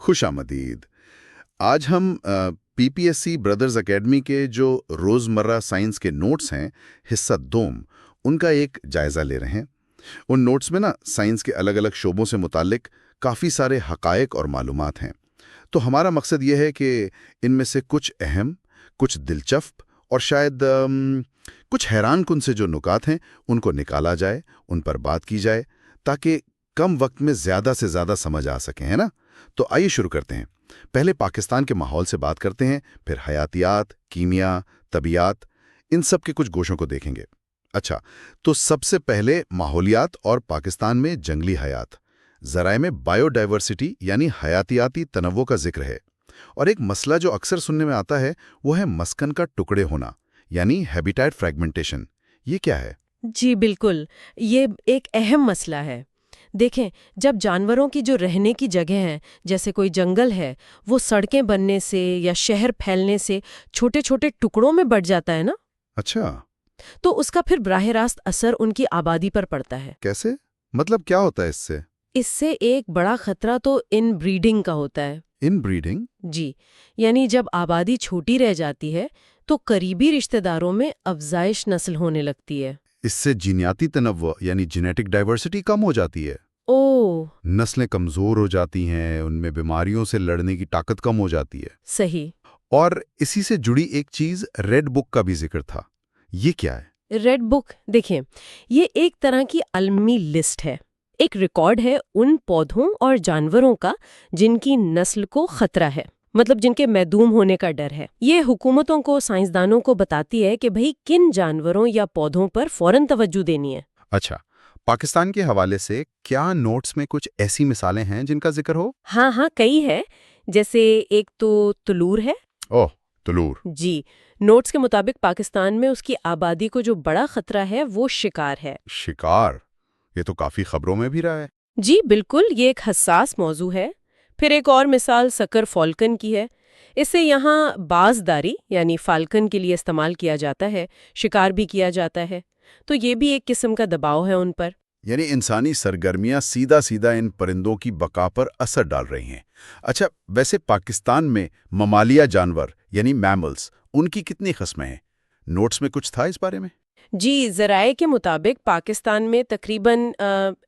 خوش آمدید۔ آج ہم P P S C brothers academy کے جو روزمرہ سائنس کے نوٹس ہیں، حصہ دوم، ان کا ایک جائزہ لے رہے ہیں۔ ان نوٹس میں سائنس کے الگ الگ شعبوں سے متعلق کافی سارے حقائق اور معلومات ہیں۔ تو ہمارا مقصد یہ ہے کہ ان میں سے کچھ اہم، کچھ دلچسپ اور شاید کچھ حیران کن سے جو نکات ہیں ان کو نکالا جائے، ان پر بات کی جائے، تاکہ کم وقت میں زیادہ سے زیادہ سمجھ آ سکیں، ہے نا؟ تو آئیے شروع کرتے ہیں۔ پہلے پاکستان کے ماحول سے بات کرتے ہیں، پھر حیاتیات، کیمیا، طبیعت، ان سب کے کچھ گوشوں کو دیکھیں گے۔ اچھا، تو سب سے پہلے ماحولیات اور پاکستان میں جنگلی حیات۔ ذرائع میں بائیو ڈائیورسٹی یعنی حیاتیاتی تنوع کا ذکر ہے، اور ایک مسئلہ جو اکثر سننے میں آتا ہے وہ ہے مسکن کا ٹکڑے ہونا، یعنی ہیبیٹیٹ فریگمنٹیشن۔ یہ کیا ہے؟ جی بالکل، یہ ایک اہم مسئلہ ہے۔ دیکھیں، جب جانوروں کی جو رہنے کی جگہ ہیں، جیسے کوئی جنگل ہے، وہ سڑکیں بننے سے یا شہر پھیلنے سے چھوٹے چھوٹے ٹکڑوں میں بٹ جاتا ہے نا، اچھا، تو اس کا پھر براہ راست اثر ان کی آبادی پر پڑتا ہے۔ کیسے؟ مطلب کیا ہوتا ہے اس سے؟ اس سے ایک بڑا خطرہ تو ان بریڈنگ کا ہوتا ہے۔ ان بریڈنگ؟ جی، یعنی جب آبادی چھوٹی رہ جاتی ہے تو قریبی رشتہ داروں میں افزائش نسل ہونے لگتی ہے۔ اس سے جینیاتی تنوع یعنی جینیٹک ڈائیورسٹی کم ہو جاتی ہے۔ اوہ، نسلیں کمزور ہو جاتی ہیں، ان میں بیماریوں سے لڑنے کی طاقت کم ہو جاتی ہے۔ صحیح۔ اور اسی سے جڑی ایک چیز ریڈ بک کا بھی ذکر تھا، یہ کیا ہے؟ ریڈ بک، دیکھیں، یہ ایک طرح کی عالمی لسٹ ہے، ایک ریکارڈ ہے ان پودوں اور جانوروں کا جن کی نسل کو خطرہ ہے، مطلب جن کے معدوم ہونے کا ڈر ہے۔ یہ حکومتوں کو، سائنسدانوں کو بتاتی ہے کہ بھئی کن جانوروں یا پودوں پر فوراً توجہ دینی ہے۔ اچھا، پاکستان کے حوالے سے کیا نوٹس میں کچھ ایسی مثالیں ہیں جن کا ذکر ہو؟ ہاں، کئی ہے۔ جیسے ایک تو تلور ہے۔ اوہ، تلور۔ جی، نوٹس کے مطابق پاکستان میں اس کی آبادی کو جو بڑا خطرہ ہے وہ شکار ہے۔ شکار؟ یہ تو کافی خبروں میں بھی رہا ہے۔ جی بالکل، یہ ایک حساس موضوع ہے۔ پھر ایک اور مثال سکر فالکن کی ہے۔ اسے یہاں بازداری یعنی فالکن کے لیے استعمال کیا جاتا ہے، شکار بھی کیا جاتا ہے، تو یہ بھی ایک قسم کا دباؤ ہے ان پر۔ یعنی انسانی سرگرمیاں سیدھا ان پرندوں کی بقا پر اثر ڈال رہی ہیں۔ اچھا، ویسے پاکستان میں ممالیہ جانور یعنی میملز، ان کی کتنی قسمیں ہیں؟ نوٹس میں کچھ تھا اس بارے میں؟ جی، ذرائع کے مطابق پاکستان میں تقریباً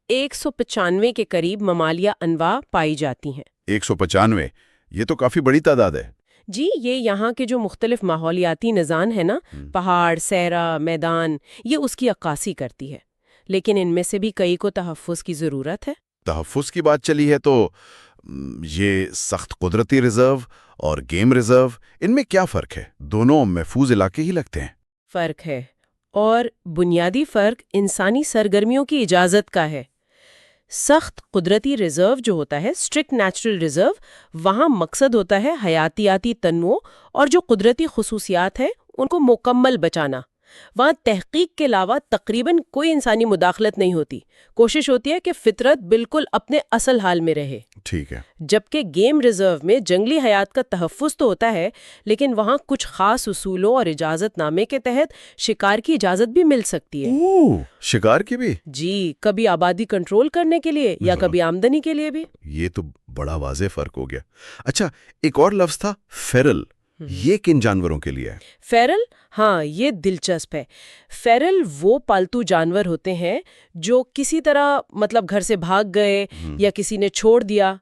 195 کے قریب ممالیہ انواع پائی جاتی ہیں۔ 195؟ یہ تو کافی بڑی تعداد ہے۔ جی، یہ یہاں کے جو مختلف ماحولیاتی نظام ہیں نا، پہاڑ، صحرا، میدان، یہ اس کی عکاسی کرتی ہے، لیکن ان میں سے بھی کئی کو تحفظ کی ضرورت ہے۔ تحفظ کی بات چلی ہے تو یہ سخت قدرتی ریزرو اور گیم ریزرو، ان میں کیا فرق ہے؟ دونوں محفوظ علاقے ہی لگتے ہیں۔ فرق ہے، اور بنیادی فرق انسانی سرگرمیوں کی اجازت کا ہے۔ سخت قدرتی ریزرو جو ہوتا ہے، اسٹرکٹ نیچرل ریزرو، وہاں مقصد ہوتا ہے حیاتیاتی تنوع اور جو قدرتی خصوصیات ہیں ان کو مکمل بچانا۔ وہاں تحقیق کے علاوہ تقریباً کوئی انسانی مداخلت نہیں ہوتی، کوشش ہوتی ہے کہ فطرت بالکل اپنے اصل حال میں رہے۔ ٹھیک ہے۔ جبکہ گیم ریزرو میں جنگلی حیات کا تحفظ تو ہوتا ہے، لیکن وہاں کچھ خاص اصولوں اور اجازت نامے کے تحت شکار کی اجازت بھی مل سکتی ہے۔ شکار کی بھی؟ جی، کبھی آبادی کنٹرول کرنے کے لیے یا کبھی آمدنی کے لیے بھی۔ یہ تو بڑا واضح فرق ہو گیا۔ اچھا، ایک اور لفظ تھا فیرل، یہ کن جانوروں کے لیے ہے؟ فیرل، ہاں، یہ دلچسپ ہے۔ فیرل وہ پالتو جانور ہوتے ہیں جو کسی طرح مطلب گھر سے بھاگ گئے یا کسی نے چھوڑ دیا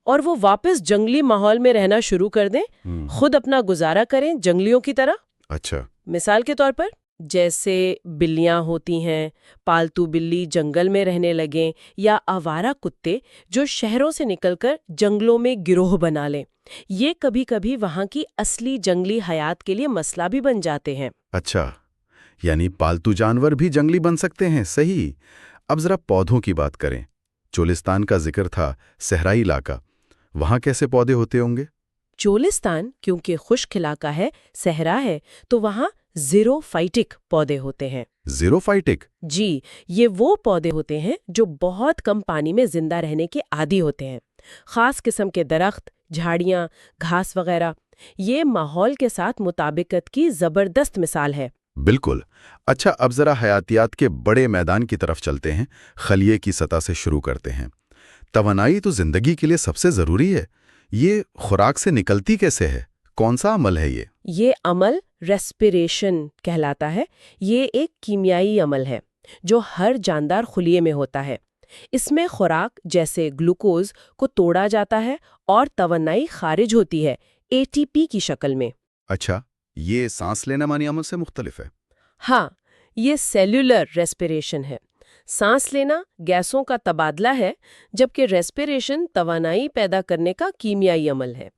اور وہ واپس جنگلی ماحول میں رہنا شروع کر دیں، خود اپنا گزارا کریں جنگلیوں کی طرح۔ اچھا، مثال کے طور پر جیسے بلیاں ہوتی ہیں، پالتو بلی جنگل میں رہنے لگیں، یا آوارہ کتے جو شہروں سے نکل کر جنگلوں میں گروہ بنا لیں، یہ کبھی کبھی وہاں کی اصلی جنگلی حیات کے لیے مسئلہ بھی بن جاتے ہیں۔ اچھا، یعنی پالتو جانور بھی جنگلی بن سکتے ہیں، صحیح۔ اب ذرا پودوں کی بات کریں۔ چولستان کا ذکر تھا، صحرائی علاقہ، وہاں کیسے پودے ہوتے ہوں گے؟ چولستان کیونکہ خشک علاقہ ہے، صحرا ہے، تو وہاں زیرو فائٹک پودے ہوتے ہیں۔ زیرو فائٹک؟ جی، یہ وہ پودے ہوتے ہیں جو بہت کم پانی میں زندہ رہنے کے عادی ہوتے ہیں۔ خاص قسم کے درخت، جھاڑیاں، گھاس وغیرہ، یہ ماحول کے ساتھ مطابقت کی زبردست مثال ہے۔ بالکل۔ اچھا، اب ذرا حیاتیات کے بڑے میدان کی طرف چلتے ہیں، خلیے کی سطح سے شروع کرتے ہیں۔ توانائی تو زندگی کے لیے سب سے ضروری ہے، یہ خوراک سے نکلتی کیسے ہے؟ کون سا عمل ہے یہ؟ یہ عمل ریسپیریشن کہلاتا ہے۔ یہ ایک کیمیائی عمل ہے جو ہر جاندار خلیے میں ہوتا ہے۔ اس میں خوراک جیسے گلوکوز کو توڑا جاتا ہے اور توانائی خارج ہوتی ہے ATP کی شکل میں۔ اچھا، یہ سانس لینا مانی عمل سے مختلف ہے؟ ہاں، یہ سیلولر ریسپیریشن ہے۔ سانس لینا گیسوں کا تبادلہ ہے، جبکہ ریسپیریشن توانائی پیدا کرنے کا کیمیائی عمل ہے۔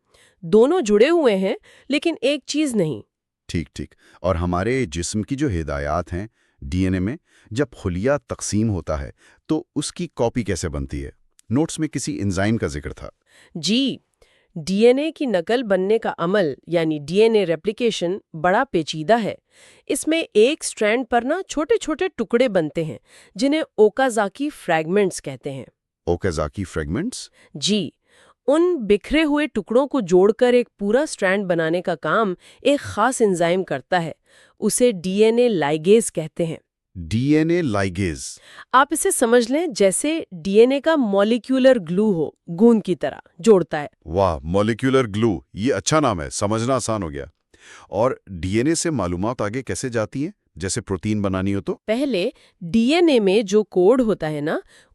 دونوں جڑے ہوئے ہیں لیکن ایک چیز نہیں۔ ٹھیک۔ اور ہمارے جسم کی جو ہدایات ہیں DNA میں، جب خلیہ تقسیم ہوتا ہے تو اس کی کاپی کیسے بنتی ہے؟ نوٹس میں کسی انزائم کا ذکر تھا۔ جی، DNA کی نقل بننے کا عمل یعنی DNA ریپلیکیشن بڑا پیچیدہ ہے۔ اس میں ایک سٹرینڈ پر چھوٹے چھوٹے ٹکڑے بنتے ہیں جنہیں اوکازاکی فریگمنٹس کہتے ہیں۔ اوکازاکی فریگمنٹس؟ جی، ان بکھرے ہوئے ٹکڑوں کو جوڑ کر ایک پورا سٹرینڈ بنانے کا کام ایک خاص انزائم کرتا ہے۔ اسے DNA لائگیز کہتے ہیں۔ DNA لائگیز؟ آپ اسے سمجھ لیں جیسے DNA کا مولیکیولر گلو ہو، گوند کی طرح جوڑتا ہے۔ واہ، مولیکولر گلو، یہ اچھا نام ہے، سمجھنا آسان ہو گیا۔ اور DNA سے معلومات آگے کیسے جاتی ہیں؟ جیسے پروٹین بنانی ہو تو؟ پہلے DNA میں جو کوڈ ہوتا ہے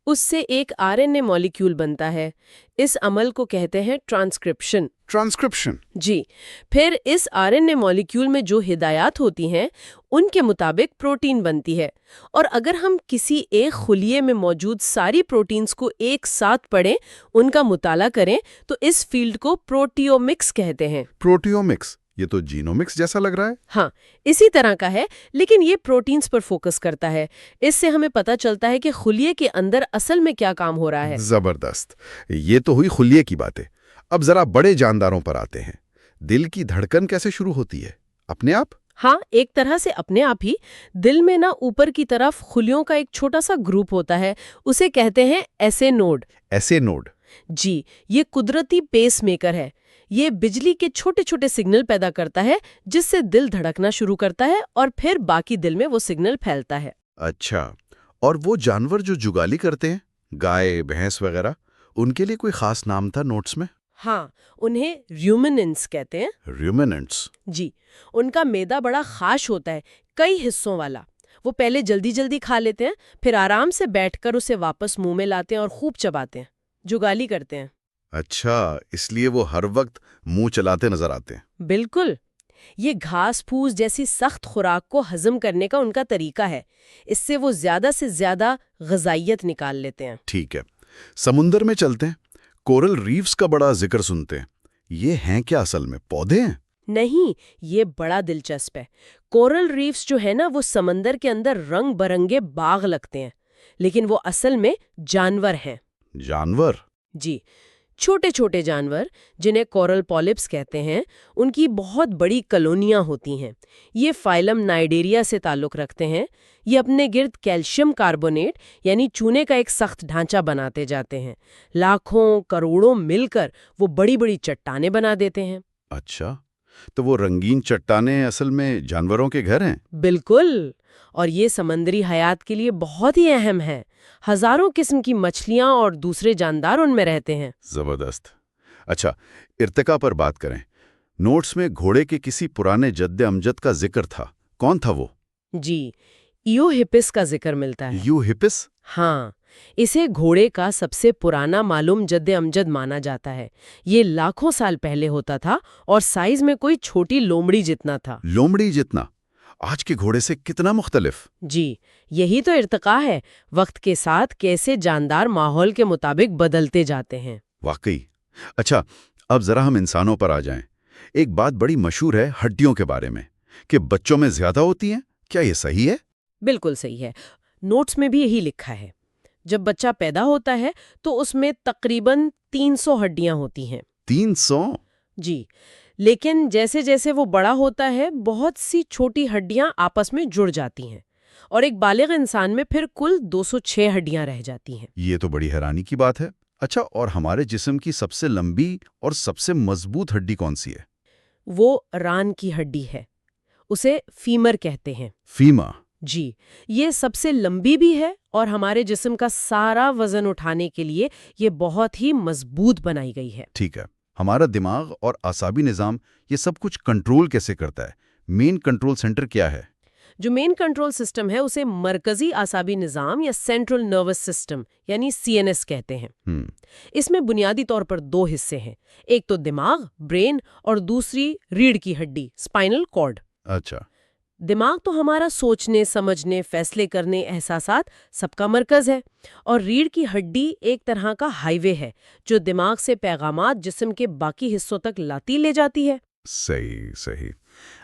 اس سے ایک RNA مولیکیول بنتا ہے۔ اس عمل کو کہتے ہیں ٹرانسکرپشن۔ ٹرانسکرپشن؟ جی، پھر اس RNA مولیکیول میں جو ہدایات ہوتی ہیں ان کے مطابق پروٹین بنتی ہے۔ اور اگر ہم کسی ایک خلیے میں موجود ساری پروٹینز کو ایک ساتھ پڑھیں، ان کا مطالعہ کریں، تو اس فیلڈ کو پروٹیومکس کہتے ہیں۔ پروٹیومکس؟ یہ تو جینومکس جیسا لگ رہا ہے۔ ہاں، اسی طرح کا ہے، لیکن یہ پروٹینز پر فوکس کرتا ہے۔ اس سے ہمیں پتہ چلتا ہے کہ خلیے کے اندر اصل میں کیا کام ہو رہا ہے۔ زبردست، یہ تو ہوئی خلیے کی باتیں۔ اب ذرا بڑے جانداروں پر آتے ہیں۔ دل کی دھڑکن کیسے شروع ہوتی ہے؟ اپنے آپ؟ ہاں، ایک طرح سے اپنے آپ ہی۔ دل میں اوپر کی طرف خلیوں کا ایک چھوٹا سا گروپ ہوتا ہے، اسے کہتے ہیں ایسے نوڈ۔ ایسے نوڈ؟ جی، یہ قدرتی پیس میکر ہے۔ یہ بجلی کے چھوٹے چھوٹے سگنل پیدا کرتا ہے جس سے دل دھڑکنا شروع کرتا ہے اور پھر باقی دل میں وہ سگنل پھیلتا ہے۔ اچھا، اور وہ جانور جو جگالی کرتے ہیں، گائے، بھینس وغیرہ، ان کے لیے کوئی خاص نام تھا نوٹس میں؟ ہاں، انہیں ریومیننٹس کہتے ہیں۔ ریومیننٹس؟ جی، ان کا معدہ بڑا خاص ہوتا ہے، کئی حصوں والا۔ وہ پہلے جلدی جلدی کھا لیتے ہیں، پھر آرام سے بیٹھ کر اسے واپس منہ میں لاتے ہیں اور خوب چباتے ہیں، جگالی کرتے ہیں۔ اچھا، اس لیے وہ ہر وقت منہ چلاتے نظر آتے ہیں۔ بالکل، یہ گھاس پھوس جیسی سخت خوراک کو ہضم کرنے کا ان کا طریقہ ہے۔ اس سے وہ زیادہ سے زیادہ غذائیت نکال لیتے ہیں۔ ٹھیک ہے، سمندر میں چلتے ہیں۔ کورل ریفز کا بڑا ذکر سنتے ہیں، یہ ہیں کیا اصل میں پودے ہیں؟ نہیں، یہ بڑا دلچسپ ہے۔ کورل ریفز جو ہے وہ سمندر کے اندر رنگ برنگے باغ لگتے ہیں، لیکن وہ اصل میں جانور ہیں۔ جانور؟ جی، چھوٹے چھوٹے جانور جنہیں کورل پولپس کہتے ہیں، ان کی بہت بڑی کالونیاں ہوتی ہیں۔ یہ فائلم نائڈیریا سے تعلق رکھتے ہیں۔ یہ اپنے گرد کیلشیم کاربونیٹ یعنی چونے کا ایک سخت ڈھانچہ بناتے جاتے ہیں۔ لاکھوں کروڑوں مل کر وہ بڑی بڑی چٹانیں بنا دیتے ہیں۔ اچھا، تو وہ رنگین چٹانیں اصل میں جانوروں کے گھر ہیں؟ بالکل، اور یہ سمندری حیات کے لیے بہت ہی اہم ہے۔ ہزاروں قسم کی مچھلیاں اور دوسرے جاندار ان میں رہتے ہیں۔ زبردست۔ اچھا، ارتقا پر بات کریں۔ نوٹس میں گھوڑے کے کسی پرانے جد امجد کا ذکر تھا، کون تھا وہ؟ جی، ایو ہپس کا ذکر ملتا ہے۔ ایو ہپس؟ ہاں، اسے گھوڑے کا سب سے پرانا معلوم جد امجد مانا جاتا ہے۔ یہ لاکھوں سال پہلے ہوتا تھا اور سائز میں کوئی چھوٹی لومڑی جتنا تھا۔ لومڑی جتنا؟ آج کے گھوڑے سے کتنا مختلف؟ جی، یہی تو ارتقا ہے، وقت کے ساتھ کیسے جاندار ماحول کے مطابق بدلتے جاتے ہیں۔ واقعی۔ اچھا، اب ذرا ہم انسانوں پر آ جائیں۔ ایک بات بڑی مشہور ہے ہڈیوں کے بارے میں، کہ بچوں میں زیادہ ہوتی ہیں، کیا یہ صحیح ہے؟ بالکل صحیح ہے، نوٹس میں بھی یہی لکھا ہے۔ جب بچہ پیدا ہوتا ہے تو اس میں تقریباً 300 ہڈیاں ہوتی ہیں۔ 300؟ جی، لیکن جیسے جیسے وہ بڑا ہوتا ہے بہت سی چھوٹی ہڈیاں آپس میں جڑ جاتی ہیں، اور ایک بالغ انسان میں پھر کل 206 ہڈیاں رہ جاتی ہیں۔ یہ تو بڑی حیرانی کی بات ہے۔ اچھا، اور ہمارے جسم کی سب سے لمبی اور سب سے مضبوط ہڈی کون سی ہے؟ وہ ران کی ہڈی ہے، اسے فیمر کہتے ہیں۔ فیما؟ جی، یہ سب سے لمبی بھی ہے اور ہمارے جسم کا سارا وزن اٹھانے کے لیے یہ بہت ہی مضبوط بنائی گئی ہے۔ ٹھیک ہے، ہمارا دماغ اور اعصابی نظام یہ سب کچھ کنٹرول کیسے کرتا ہے؟ مین کنٹرول سینٹر کیا ہے؟ جو مین کنٹرول سسٹم ہے اسے مرکزی اعصابی نظام یا سینٹرل نروس سسٹم یعنی CNS کہتے ہیں۔ اس میں بنیادی طور پر 2 حصے ہیں، ایک تو دماغ برین اور دوسری ریڑھ کی ہڈی اسپائنل کارڈ۔ اچھا، دماغ تو ہمارا سوچنے سمجھنے فیصلے کرنے احساسات سب کا مرکز ہے، اور ریڑھ کی ہڈی ایک طرح کا ہائی وے ہے جو دماغ سے پیغامات جسم کے باقی حصوں تک لاتی لے جاتی ہے۔ صحیح۔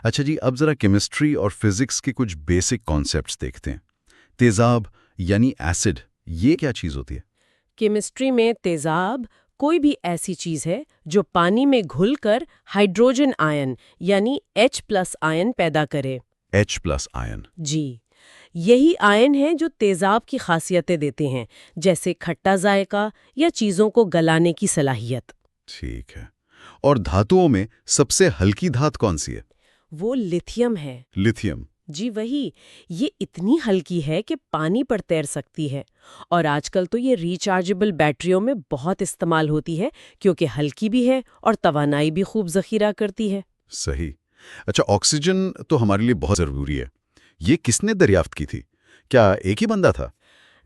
اچھا جی، اب ذرا کیمسٹری اور فزکس کے کچھ بیسک کانسیپٹس دیکھتے ہیں۔ تیزاب یعنی ایسڈ، یہ کیا چیز ہوتی ہے؟ کیمسٹری میں تیزاب کوئی بھی ایسی چیز ہے جو پانی میں گھل کر ہائیڈروجن آئن یعنی H+ آئن پیدا کرے۔ H+ آئن؟ جی، یہی آئن ہیں جو تیزاب کی خاصیتیں دیتے ہیں، جیسے کھٹا ذائقہ یا چیزوں کو گلانے کی صلاحیت۔ ٹھیک ہے۔ اور دھاتوں میں سب سے ہلکی دھات کون سی ہے؟ وہ لیتھیم ہے۔ لیتھیم؟ جی وہی، یہ اتنی ہلکی ہے کہ پانی پر تیر سکتی ہے، اور آج کل تو یہ ریچارجبل بیٹریوں میں بہت استعمال ہوتی ہے کیونکہ ہلکی بھی ہے اور توانائی بھی خوب ذخیرہ کرتی ہے۔ صحیح۔ اچھا، آکسیجن تو ہمارے لیے بہت ضروری ہے، یہ کس نے دریافت کی تھی؟ کیا ایک ہی بندہ تھا؟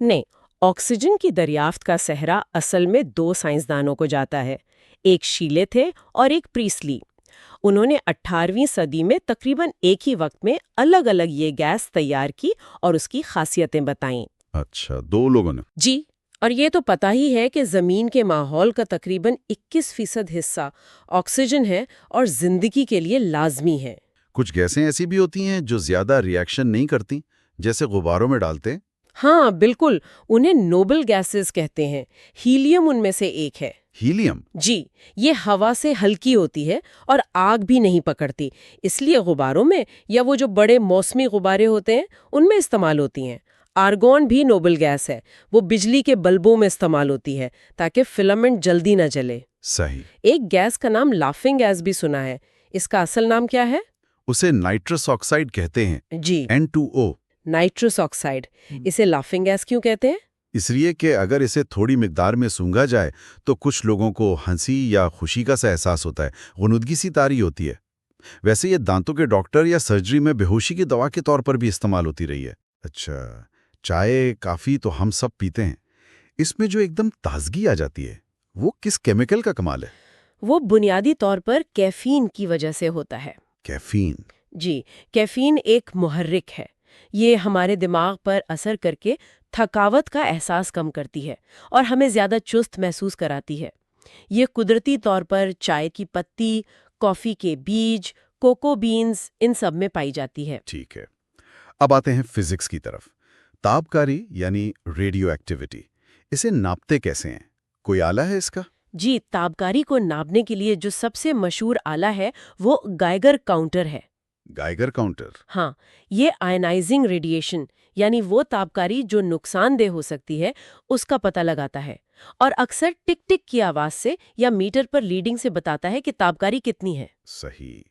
نہیں، آکسیجن کی دریافت کا سہرا اصل میں 2 سائنسدانوں کو جاتا ہے، ایک شیلے تھے اور ایک پریسلی۔ انہوں نے 18ویں صدی میں تقریباً ایک ہی وقت میں الگ الگ یہ گیس تیار کی اور اس کی خاصیتیں بتائیں۔ اچھا، 2 لوگوں نے؟ جی، اور یہ تو پتہ ہی ہے کہ زمین کے ماحول کا تقریباً 21% حصہ آکسیجن ہے اور زندگی کے لیے لازمی ہے۔ کچھ گیسیں ایسی بھی ہوتی ہیں جو زیادہ ریاکشن نہیں کرتی، جیسے غباروں میں ڈالتے ہیں؟ ہاں بالکل، انہیں نوبل گیسز کہتے ہیں۔ ہیلیم ان میں سے ایک ہے۔ ہیلیم؟ جی، یہ ہوا سے ہلکی ہوتی ہے اور آگ بھی نہیں پکڑتی، اس لیے غباروں میں یا وہ جو بڑے موسمی غبارے ہوتے ہیں ان میں استعمال ہوتی ہیں۔ آرگون بھی نوبل گیس ہے، وہ بجلی کے بلبوں میں استعمال ہوتی ہے تاکہ فلامنٹ جلدی نہ جلے۔ صحیح۔ ایک گیس کا نام لافنگ گیس بھی سنا ہے، اس کا اصل نام کیا ہے؟ اسے نائٹرس آکسائڈ کہتے ہیں۔ جی، N2O۔ Nitrous oxide. اسے لافنگ گیس کیوں کہتے ہیں؟ اس لیے کہ اگر اسے تھوڑی مقدار میں سونگھا جائے تو کچھ لوگوں کو ہنسی یا خوشی کا سا احساس ہوتا ہے، غنودگی سی طاری ہوتی ہے۔ ویسے یہ دانتوں کے ڈاکٹر یا سرجری میں بے ہوشی کی دوا کے طور پر بھی استعمال ہوتی رہی ہے۔ اچھا، چائے کافی تو ہم سب پیتے ہیں، اس میں جو ایک دم تازگی آ جاتی ہے وہ کس کیمیکل کا کمال ہے؟ وہ بنیادی طور پر کیفین کی وجہ سے ہوتا ہے۔ کیفین؟ جی، کیفین ایک محرک ہے، یہ ہمارے دماغ پر اثر کر کے تھکاوٹ کا احساس کم کرتی ہے اور ہمیں زیادہ چست محسوس کراتی ہے۔ یہ قدرتی طور پر چائے کی پتی، کافی کے بیج، کوکو بینز ان سب میں پائی جاتی ہے۔ ٹھیک ہے، اب آتے ہیں فزکس کی طرف۔ تابکاری یعنی ریڈیو ایکٹیویٹی، اسے ناپتے کیسے ہیں؟ کوئی آلہ ہے اس کا؟ جی، تابکاری کو ناپنے کے لیے جو سب سے مشہور آلہ ہے وہ گائیگر کاؤنٹر ہے۔ Geiger counter? ہاں، یہ آئنائزنگ ریڈیشن یعنی وہ تابکاری جو نقصان دہ ہو سکتی ہے اس کا پتہ لگاتا ہے، اور اکثر ٹک ٹک کی آواز سے یا میٹر پر لیڈنگ سے بتاتا ہے کہ تابکاری کتنی ہے۔ صحیح۔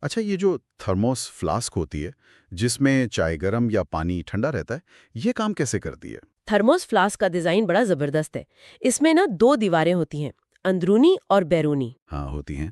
اچھا، یہ جو تھرموس فلاسک ہوتی ہے جس میں چائے گرم یا پانی ٹھنڈا رہتا ہے، یہ کام کیسے کرتی ہے؟ تھرموس فلاسک کا ڈیزائن بڑا زبردست ہے۔ اس میں 2 دیواریں ہوتی ہیں، اندرونی اور بیرونی۔ ہاں، ہوتی ہیں۔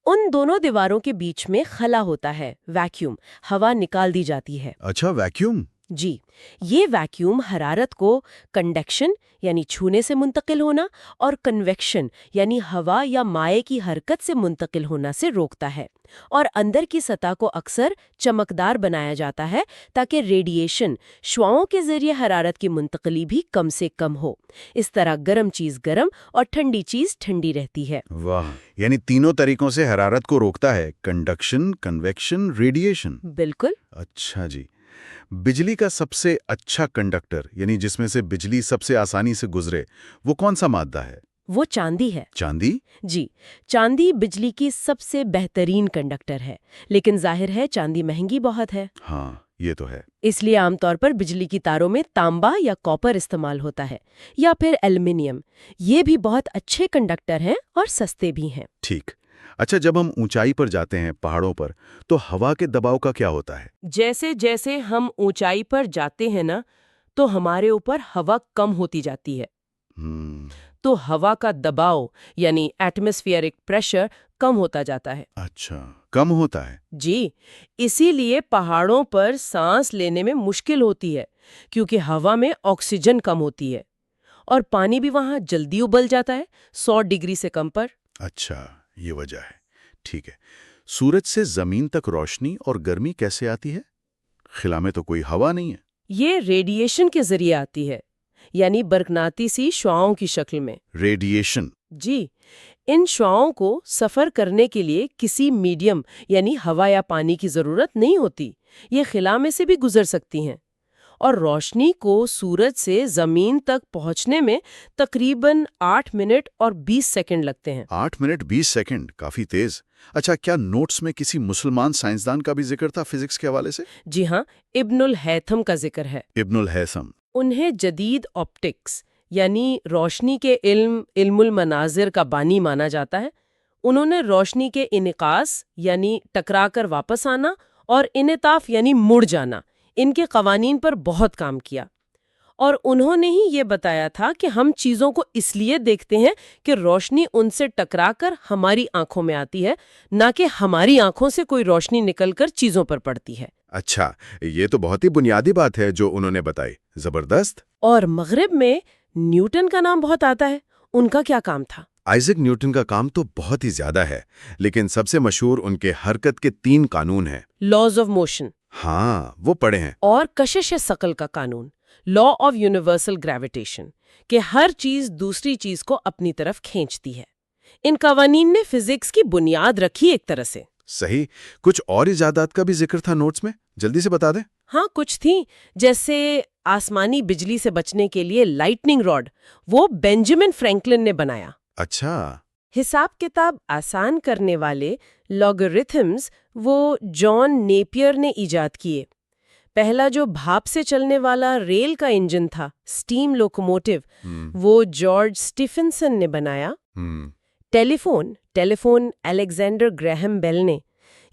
ان دونوں دیواروں کے بیچ میں خلا ہوتا ہے، ویکیوم، ہوا نکال دی جاتی ہے۔ اچھا، ویکیوم؟ جی، یہ ویکیوم حرارت کو کنڈکشن یعنی چھونے سے منتقل ہونا اور کنویکشن یعنی ہوا یا مائع کی حرکت سے منتقل ہونا سے روکتا ہے، اور اندر کی سطح کو اکثر چمکدار بنایا جاتا ہے تاکہ ریڈیشن شعاؤں کے ذریعے حرارت کی منتقلی بھی کم سے کم ہو۔ اس طرح گرم چیز گرم اور ٹھنڈی چیز ٹھنڈی رہتی ہے۔ واہ، یعنی تینوں طریقوں سے حرارت کو روکتا ہے، کنڈکشن، کنویکشن، ریڈیشن۔ بالکل۔ اچھا جی، بجلی کا سب سے اچھا کنڈکٹر یعنی جس میں سے بجلی سب سے آسانی سے گزرے، وہ کون سا مادہ ہے؟ وہ چاندی ہے۔ چاندی؟ جی، چاندی بجلی کی سب سے بہترین کنڈکٹر ہے، لیکن ظاہر ہے چاندی مہنگی بہت ہے۔ ہاں، یہ تو ہے۔ اس لیے عام طور پر بجلی کی تاروں میں تانبا یا کاپر استعمال ہوتا ہے، یا پھر ایلومینیم۔ یہ بھی بہت اچھے کنڈکٹر ہیں اور سستے بھی ہیں۔ ٹھیک۔ اچھا، جب ہم اونچائی پر جاتے ہیں، پہاڑوں پر، تو ہوا کے دباؤ کا کیا ہوتا ہے؟ جیسے جیسے ہم اونچائی پر جاتے ہیں تو ہمارے اوپر ہوا کم ہوتی جاتی ہے۔ تو ہوا کا دباؤ یعنی ایٹماسفیئرک پریشر کم ہوتا جاتا ہے۔ اچھا، کم ہوتا ہے۔ جی، اسی لیے پہاڑوں پر سانس لینے میں مشکل ہوتی ہے کیونکہ ہوا میں آکسیجن کم ہوتی ہے، اور پانی بھی وہاں جلدی ابل جاتا ہے 100 ڈگری سے کم پر۔ اچھا، یہ وجہ ہے۔ ٹھیک ہے، سورج سے زمین تک روشنی اور گرمی کیسے آتی ہے؟ خلا میں تو کوئی ہوا نہیں ہے۔ یہ ریڈیشن کے ذریعے آتی ہے، یعنی برقناطیسی شعاؤں کی شکل میں۔ ریڈیشن؟ جی، ان شعاؤں کو سفر کرنے کے لیے کسی میڈیم یعنی ہوا یا پانی کی ضرورت نہیں ہوتی، یہ خلا میں سے بھی گزر سکتی ہیں، اور روشنی کو سورج سے زمین تک پہنچنے میں تقریباً 8 منٹ اور 20 سیکنڈ لگتے ہیں۔ 8 منٹ 20 سیکنڈ، کافی تیز۔ اچھا، کیا نوٹس میں کسی مسلمان سائنسدان کا بھی ذکر تھا فزکس کے حوالے سے؟ جی ہاں، ابن الہیثم کا ذکر ہے۔ ابن الہیثم؟ انہیں جدید آپٹکس یعنی روشنی کے علم المناظر کا بانی مانا جاتا ہے۔ انہوں نے روشنی کے انعکاس یعنی ٹکرا کر واپس آنا اور انعطاف یعنی مڑ جانا، ان کے قوانین پر بہت کام کیا، اور انہوں نے ہی یہ بتایا تھا کہ ہم چیزوں کو اس لیے دیکھتے ہیں کہ روشنی ان سے ٹکرا کر ہماری آنکھوں میں آتی ہے، نہ کہ ہماری آنکھوں سے کوئی روشنی نکل کر چیزوں پر پڑتی ہے۔ اچھا، یہ تو بہت ہی بنیادی بات ہے جو انہوں نے بتائی۔ زبردست۔ اور مغرب میں نیوٹن کا نام بہت آتا ہے، ان کا کیا کام تھا؟ آئزک نیوٹن کا کام تو بہت ہی زیادہ ہے، لیکن سب سے مشہور ان کے حرکت کے 3 قانون ہیں۔ لاز آف موشن، ہاں، وہ پڑھے ہیں۔ اور کشش ثقل کا قانون، لا آف یونیورسل گریویٹیشن، کہ ہر چیز دوسری چیز کو اپنی طرف کھینچتی ہے۔ ان قوانین نے فزکس کی بنیاد رکھی ایک طرح سے۔ صحیح۔ کچھ اور ایجادات کا بھی ذکر تھا نوٹس میں، جلدی سے بتا دیں۔ ہاں، کچھ تھیں، جیسے آسمانی بجلی سے بچنے کے لیے لائٹننگ راڈ، وہ بینجامن فرینکلن نے بنایا۔ اچھا۔ حساب کتاب آسان کرنے والے لاگرتھمز وہ جان نیپیئر نے ایجاد کیے۔ پہلا جو بھاپ سے چلنے والا ریل کا انجن تھا، سٹیم لوکوموٹیو، وہ جارج سٹیفنسن نے بنایا۔ ٹیلی فون الیگزینڈر گریہم بیل نے۔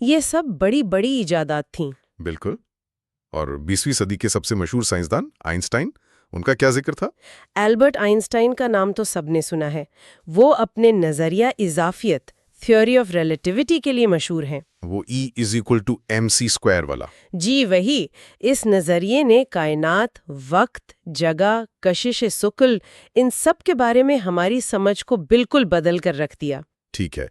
یہ سب بڑی بڑی ایجادات تھیں۔ بالکل۔ اور 20ویں صدی کے سب سے مشہور سائنسدان آئنسٹائن، ان کا کیا ذکر تھا؟ البرٹ آئنسٹائن کا نام تو سب نے سنا ہے۔ وہ اپنے نظریہ اضافیت، تھیوری آف ریلیٹیوٹی کے لیے مشہور ہیں۔ وہ E=mc² والا؟ جی وہی۔ اس نظریے نے کائنات، وقت، جگہ، کشش ثقل، ان سب کے بارے میں ہماری سمجھ کو بالکل بدل کر رکھ دیا۔ ٹھیک ہے،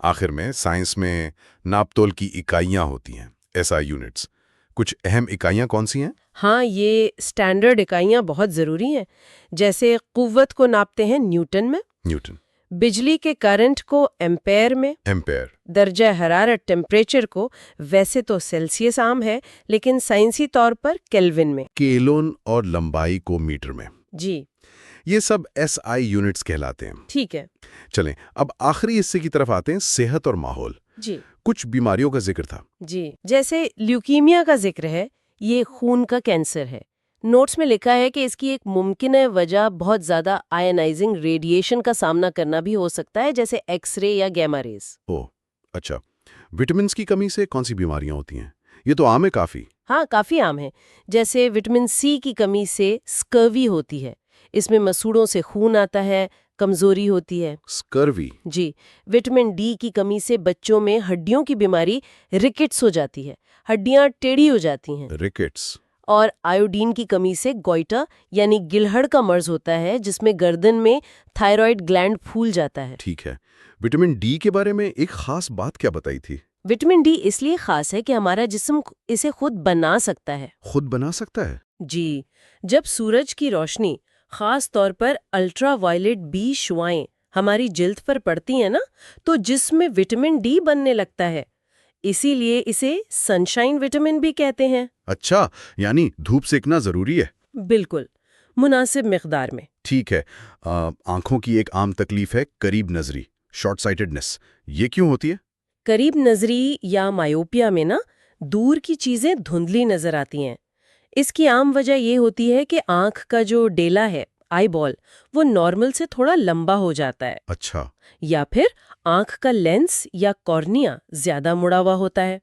آخر میں سائنس میں ناپ تول کی اکائیاں ہوتی ہیں، SI یونٹس۔ کچھ اہم اکائیاں کون سی ہیں؟ ہاں، یہ سٹینڈرڈ اکائیاں بہت ضروری ہیں، جیسے قوت کو ناپتے ہیں نیوٹن میں، نیوٹن۔ بجلی کے کرنٹ کو ایمپیر میں، ایمپیر۔ درجہ حرارت ٹیمپریچر کو ویسے تو سیلسیس عام ہے لیکن سائنسی طور پر کیلوین میں۔ کیلون اور لمبائی کو میٹر میں۔ جی یہ سب SI یونٹس کہلاتے ہیں۔ ٹھیک ہے۔ چلیں اب آخری حصے کی طرف آتے ہیں، صحت اور ماحول۔ جی کچھ بیماریوں کا ذکر تھا۔ جی، جیسے لیوکیمیا کا ذکر ہے، یہ خون کا کینسر ہے۔ نوٹس میں لکھا ہے کہ اس کی ایک ممکنہ وجہ بہت زیادہ آئنائزنگ ریڈیشن کا سامنا کرنا بھی ہو سکتا ہے، جیسے ایکس رے یا گیما ریز۔ اچھا، وٹامنس کی کمی سے کون سی بیماریاں ہوتی ہیں؟ یہ تو عام ہے کافی۔ ہاں، کافی عام ہے، جیسے وٹامن سی کی کمی سے اسکروی ہوتی ہے، اس میں مسوڑوں سے خون آتا ہے، کمزوری ہوتی ہے۔ اسکروی؟ جی، وٹامن ڈی کی کمی سے بچوں میں ہڈیوں کی بیماری رکٹس ہو جاتی ہے، ہڈیاں ٹیڑھی ہو جاتی ہیں۔ رکٹس؟ اور آیوڈین کی کمی سے گوئٹا یعنی گلہڑ کا مرض ہوتا ہے، جس میں گردن میں تھائرائیڈ گلینڈ پھول جاتا ہے۔ ٹھیک ہے، وٹامن ڈی کے بارے میں ایک خاص بات کیا بتائی تھی؟ وٹامن ڈی اس لیے خاص ہے کہ ہمارا جسم اسے خود بنا سکتا ہے۔ خود بنا سکتا ہے؟ جی، جب سورج کی روشنی، خاص طور پر الٹرا وائلٹ بی شعاعیں ہماری جلد پر پڑتی ہیں نا، تو جسم میں وٹامن ڈی بننے لگتا ہے، اسی لیے اسے سنشائن وٹامن بھی کہتے ہیں۔ اچھا، یعنی دھوپ سیکنا ضروری ہے؟ بالکل، مناسب مقدار میں۔ ٹھیک ہے۔ آنکھوں کی ایک عام تکلیف ہے قریب نظری، شارٹ سائٹڈنس، یہ کیوں ہوتی ہے؟ قریب نظری یا مایوپیا میں نا دور کی چیزیں دھندلی نظر آتی ہیں۔ اس کی عام وجہ یہ ہوتی ہے کہ آنکھ کا جو ڈیلا ہے، آئی بال، وہ نارمل سے تھوڑا لمبا ہو جاتا ہے۔ اچھا۔ یا پھر آنکھ کا لینس یا کارنیا زیادہ مڑا ہوا ہوتا ہے۔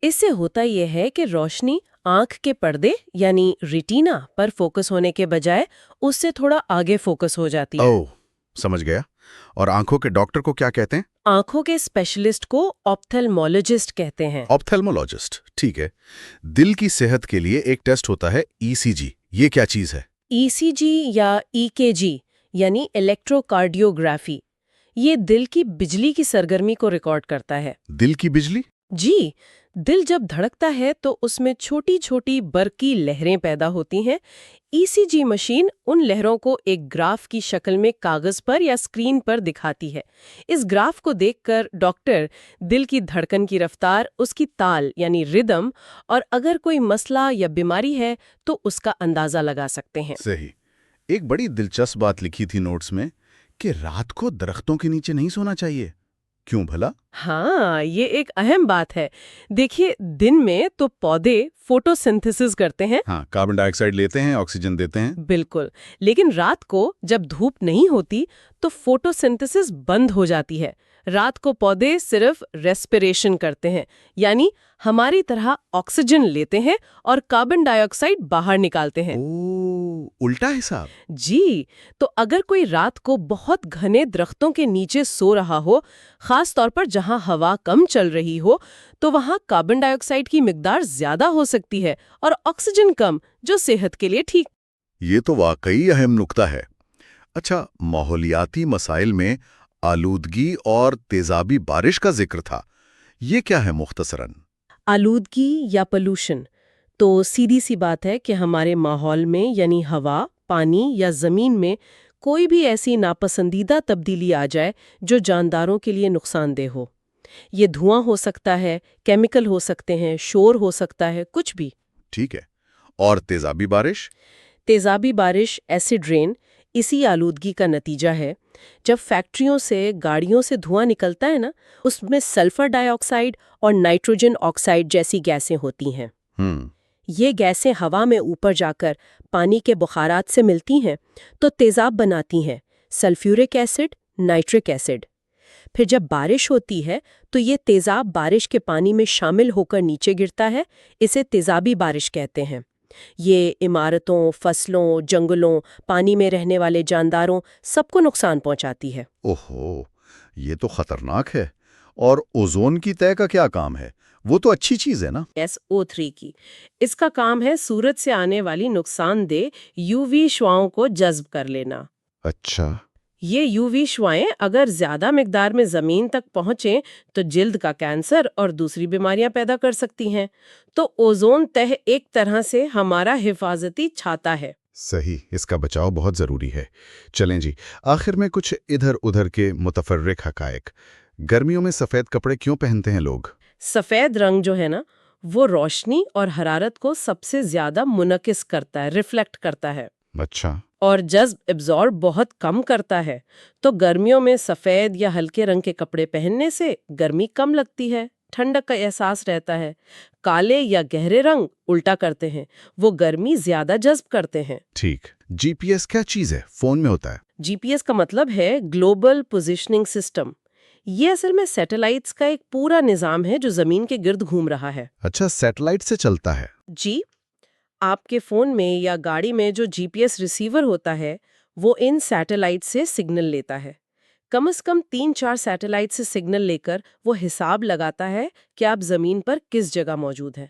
اس سے ہوتا یہ ہے کہ روشنی آنکھ کے پردے یعنی ریٹینا پر فوکس ہونے کے بجائے اس سے تھوڑا آگے فوکس ہو جاتی ہے۔ سمجھ گیا. اور آنکھوں کے ڈاکٹر کو کیا کہتے ہیں؟ آنکھوں کے اسپیشلسٹ کو آپتھلمولوجسٹ کہتے ہیں. آپتھلمولوجسٹ. ٹھیک ہے. دل کی صحت کے لیے ایک ٹیسٹ ہوتا ہے ECG. یہ کیا چیز ہے؟ ECG یا EKG یعنی الیکٹرو کارڈیوگرافی، یہ دل کی بجلی کی سرگرمی کو ریکارڈ کرتا ہے. دل کی بجلی؟ جی، دل جب دھڑکتا ہے تو اس میں چھوٹی چھوٹی برقی لہریں پیدا ہوتی ہیں. ECG مشین ان لہروں کو ایک گراف کی شکل میں کاغذ پر یا اسکرین پر دکھاتی ہے. اس گراف کو دیکھ کر ڈاکٹر دل کی دھڑکن کی رفتار، اس کی تال یعنی ردم، اور اگر کوئی مسئلہ یا بیماری ہے تو اس کا اندازہ لگا سکتے ہیں. صحیح. ایک بڑی دلچسپ بات لکھی تھی نوٹس میں کہ رات کو درختوں کے نیچے نہیں سونا چاہیے. کیوں بھلا؟ ہاں، یہ ایک اہم بات ہے. دیکھیے، دن میں تو پودے فوٹو سنتھسس کرتے ہیں. ہاں، کاربن ڈائی آکسائڈ لیتے ہیں، آکسیجن دیتے ہیں. بالکل. لیکن رات کو جب دھوپ نہیں ہوتی تو فوٹو سنتھسس بند ہو جاتی ہے. رات کو پودے صرف ریسپریشن کرتے ہیں، یعنی ہماری طرح آکسیجن لیتے ہیں اور کاربن ڈائی آکسائڈ باہر نکالتے ہیں. الٹا حساب. جی، تو اگر کوئی رات کو بہت گھنے درختوں کے نیچے سو رہا ہو، خاص طور پر جہاں ہوا کم چل رہی ہو، تو وہاں کاربن ڈائی آکسائڈ کی مقدار زیادہ ہو سکتی ہے اور آکسیجن کم، جو صحت کے لیے ٹھیک. یہ تو واقعی اہم نکتہ ہے. اچھا، ماحولیاتی مسائل میں آلودگی اور تیزابی بارش کا ذکر تھا. یہ کیا ہے مختصراً؟ آلودگی یا پولوشن تو سیدھی سی بات ہے کہ ہمارے ماحول میں یعنی ہوا، پانی یا زمین میں کوئی بھی ایسی ناپسندیدہ تبدیلی آ جائے جو جانداروں کے لیے نقصان دہ ہو. یہ دھواں ہو سکتا ہے، کیمیکل ہو سکتے ہیں، شور ہو سکتا ہے، کچھ بھی. ٹھیک ہے. اور تیزابی بارش؟ تیزابی بارش، ایسڈ رین، اسی آلودگی کا نتیجہ ہے. جب فیکٹریوں سے، گاڑیوں سے دھواں نکلتا ہے نا، اس میں سلفر ڈائی آکسائڈ اور نائٹروجن آکسائڈ جیسی گیسیں ہوتی ہیں. یہ گیسیں ہوا میں اوپر جا کر پانی کے بخارات سے ملتی ہیں تو تیزاب بناتی ہیں، سلفیورک ایسڈ، نائٹرک ایسڈ. پھر جب بارش ہوتی ہے تو یہ تیزاب بارش کے پانی میں شامل ہو کر نیچے گرتا ہے. اسے تیزابی بارش کہتے ہیں. یہ عمارتوں، فصلوں، جنگلوں، پانی میں رہنے والے جانداروں سب کو نقصان پہنچاتی ہے. اوہو، یہ تو خطرناک ہے. اور اوزون کی تہہ کا کیا کام ہے؟ وہ تو اچھی چیز ہے نا؟ SO3 کی. اس کا کام ہے سورج سے آنے والی نقصان دہ UV شعاؤں کو جذب کر لینا. اچھا. یہ UV شعائیں اگر زیادہ مقدار میں زمین تک پہنچیں تو جلد کا کینسر اور دوسری بیماریاں پیدا کر سکتی ہیں. تو اوزون تہہ ایک طرح سے ہمارا حفاظتی چھاتا ہے. صحیح، اس کا بچاؤ بہت ضروری ہے. چلیں جی، آخر میں کچھ ادھر ادھر کے متفرق حقائق. گرمیوں میں سفید کپڑے کیوں پہنتے ہیں لوگ؟ سفید رنگ جو ہے نا، وہ روشنی اور حرارت کو سب سے زیادہ منعکس کرتا ہے، ریفلیکٹ کرتا ہے. اچھا. اور جذب ایبزارب بہت کم کرتا ہے. تو گرمیوں میں سفید یا ہلکے رنگ کے کپڑے پہننے سے گرمی کم لگتی ہے، ٹھنڈک کا احساس رہتا ہے. کالے یا گہرے رنگ الٹا کرتے ہیں، وہ گرمی زیادہ جذب کرتے ہیں. ٹھیک. GPS کیا چیز ہے؟ فون میں ہوتا ہے. GPS کا مطلب ہے گلوبل پوزیشننگ سسٹم. یہ اصل میں سیٹلائٹس کا ایک پورا نظام ہے جو زمین کے گرد گھوم رہا ہے. اچھا، سیٹلائٹ سے چلتا ہے؟ جی، آپ کے فون میں یا گاڑی میں جو GPS ریسیور ہوتا ہے وہ ان سیٹلائٹ سے سگنل لیتا ہے. کم از کم 3-4 سیٹلائٹ سے سگنل لے کر وہ حساب لگاتا ہے کہ آپ زمین پر کس جگہ موجود ہیں.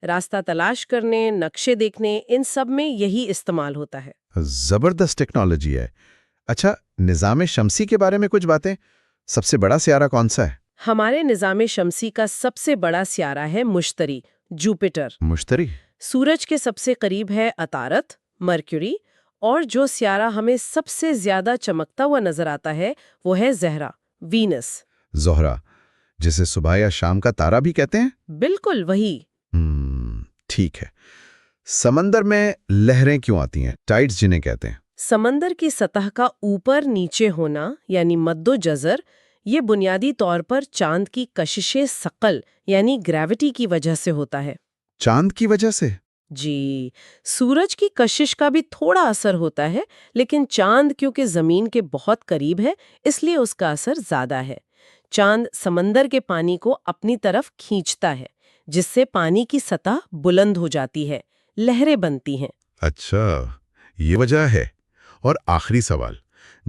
راستہ تلاش کرنے، نقشے دیکھنے، ان سب میں یہی استعمال ہوتا ہے. زبردست ٹیکنالوجی ہے. اچھا، نظام شمسی کے بارے میں کچھ باتیں. سب سے بڑا سیارہ کون سا ہے؟ ہمارے نظام شمسی کا سب سے بڑا سیارہ ہے مشتری، جوپیٹر. مشتری؟ سورج کے سب سے قریب ہے عطارد، مرکیوری. اور جو سیارہ ہمیں سب سے زیادہ چمکتا ہوا نظر آتا ہے وہ ہے زہرہ، وینس. زہرہ، جسے صبح یا شام کا تارا بھی کہتے ہیں؟ بالکل وہی. ٹھیک ہے. سمندر میں لہریں کیوں آتی ہیں؟ ٹائڈز جنہیں کہتے ہیں. سمندر کی سطح کا اوپر نیچے ہونا یعنی مد و جزر، یہ بنیادی طور پر چاند کی کشش ثقل یعنی گریوٹی کی وجہ سے ہوتا ہے. چاند کی وجہ سے؟ جی، سورج کی کشش کا بھی تھوڑا اثر ہوتا ہے، لیکن چاند کیونکہ زمین کے بہت قریب ہے اس لیے اس کا اثر زیادہ ہے. چاند سمندر کے پانی کو اپنی طرف کھینچتا ہے جس سے پانی کی سطح بلند ہو جاتی ہے، لہریں بنتی ہیں. اچھا، یہ وجہ ہے. اور آخری سوال،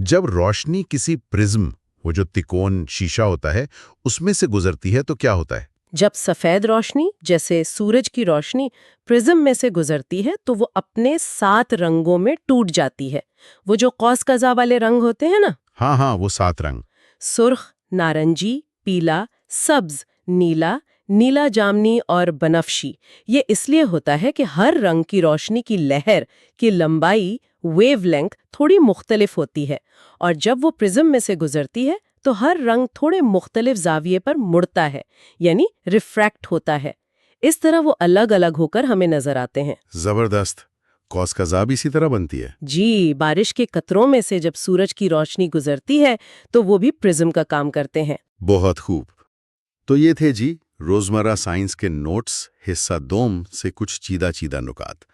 جب روشنی کسی پرزم، وہ جو تکون شیشہ ہوتا ہے، اس میں سے گزرتی ہے تو کیا ہوتا ہے؟ جب سفید روشنی جیسے سورج کی روشنی پرزم میں سے گزرتی ہے تو وہ اپنے 7 رنگوں میں ٹوٹ جاتی ہے۔ وہ جو قوس قزح والے رنگ ہوتے ہیں نا، ہاں وہ 7 رنگ۔ سرخ، نارنجی، پیلا، سبز، نیلا، نیلا جامنی اور بنفشی، یہ اس لیے ہوتا ہے کہ ہر رنگ کی روشنی کی لہر کی لمبائی ویو لینتھ تھوڑی مختلف ہوتی ہے، اور جب وہ پرزم میں سے گزرتی ہے تو ہر رنگ تھوڑے مختلف زاویے پر مڑتا ہے، یعنی ریفریکٹ ہوتا ہے۔ اس طرح وہ الگ الگ ہو کر ہمیں نظر آتے ہیں۔ زبردست۔ قوس قزح بھی اسی طرح بنتی ہے؟ جی، بارش کے قطروں میں سے جب سورج کی روشنی گزرتی ہے تو وہ بھی پرزم کا کام کرتے ہیں۔ بہت خوب۔ تو یہ تھے جی روزمرہ سائنس کے نوٹس حصہ دوم سے کچھ چیدہ چیدہ نکات۔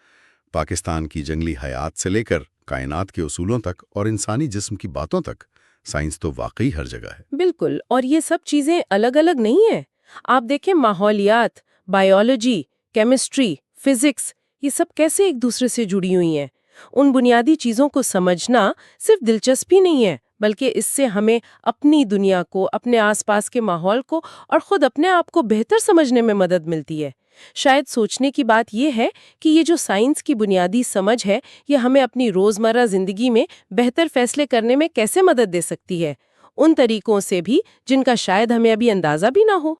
پاکستان کی جنگلی حیات سے لے کر کائنات کے اصولوں تک اور انسانی جسم کی باتوں تک، سائنس تو واقعی ہر جگہ ہے۔ بالکل، اور یہ سب چیزیں الگ الگ نہیں ہیں۔ آپ دیکھیں ماحولیات، بائیولوجی، کیمسٹری، فزکس، یہ سب کیسے ایک دوسرے سے جڑی ہوئی ہیں۔ ان بنیادی چیزوں کو سمجھنا صرف دلچسپی نہیں ہے، بلکہ اس سے ہمیں اپنی دنیا کو، اپنے آس پاس کے ماحول کو اور خود اپنے آپ کو بہتر سمجھنے میں مدد ملتی ہے۔ شاید سوچنے کی بات یہ ہے کہ یہ جو سائنس کی بنیادی سمجھ ہے، یہ ہمیں اپنی روزمرہ زندگی میں بہتر فیصلے کرنے میں کیسے مدد دے سکتی ہے، ان طریقوں سے بھی جن کا شاید ہمیں ابھی اندازہ بھی نہ ہو۔